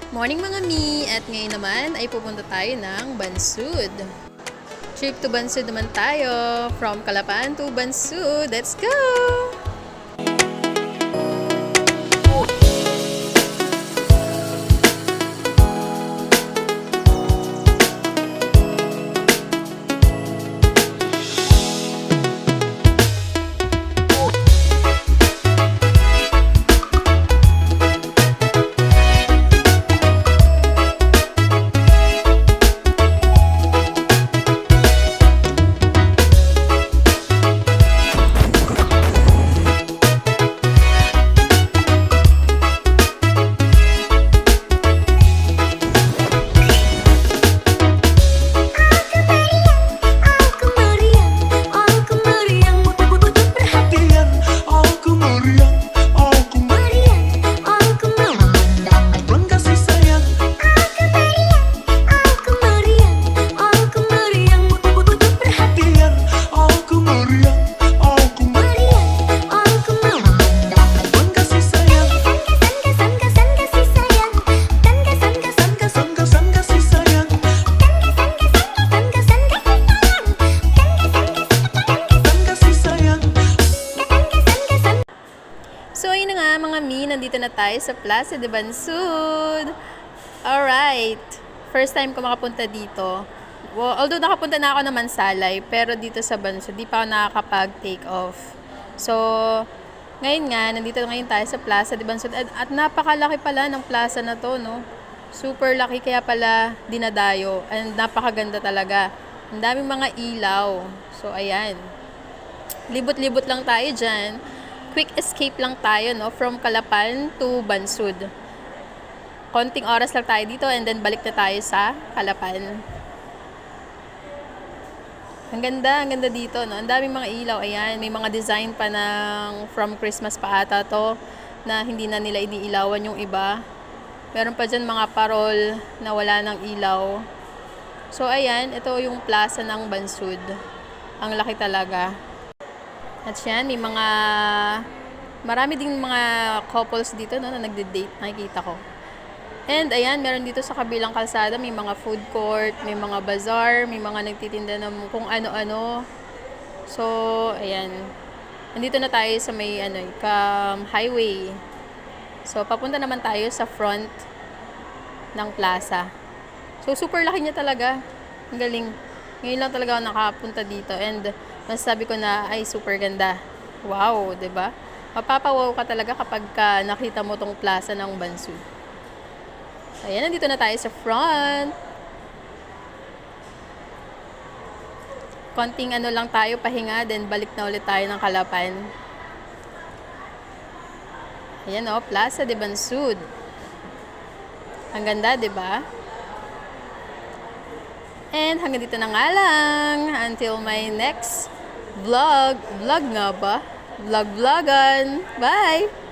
Morning mga mi! At ngayon naman ay pupunta tayo ng Bansud. Trip to Bansud naman tayo. From Calapan to Bansud. Let's go! So, ayun na nga mga mi, nandito na tayo sa Plaza de Bansud. Alright, first time ko makapunta dito. Well, although nakapunta na ako naman Salay, pero dito sa Bansud, di pa ako nakakapag-take off. So, ngayon nga, nandito ngayon tayo sa Plaza de Bansud. At napakalaki pala ng plaza na to, no? Super laki, kaya pala dinadayo. And napakaganda talaga. Ang daming mga ilaw. So, ayan. Libot-libot lang tayo dyan. Quick escape lang tayo, no? From Calapan to Bansud. Konting oras lang tayo dito and then balik na tayo sa Calapan. Ang ganda dito, no? Ang daming mga ilaw, ayan. May mga design pa ng from Christmas pa ata to na hindi na nila iniilawan yung iba. Meron pa dyan mga parol na wala ng ilaw. So, ayan. Ito yung plaza ng Bansud. Ang laki talaga. At yan, may marami ding mga couples dito, no, na nagde-date, nakikita ko. And ayan, meron dito sa kabilang kalsada, may mga food court, may mga bazaar, may mga nagtitinda ng kung ano-ano. So, ayan. Nandito na tayo sa may highway. So, papunta naman tayo sa front ng plaza. So, super laki niya talaga. Ang galing. Ngayon lang talaga ako nakapunta dito and masasabi ko na ay super ganda. Wow, 'di ba? Mapapawaw ka talaga kapag nakita mo tong plaza ng Bansud. Ayan, nandito na tayo sa front. Konting lang tayo, pahinga, then balik na ulit tayo ng Calapan. Ayan Plaza de Bansud. Ang ganda, 'di ba? And hanggang dito na nga lang. Until my next vlog. Vlog nga ba? Vlog-vlogan. Bye!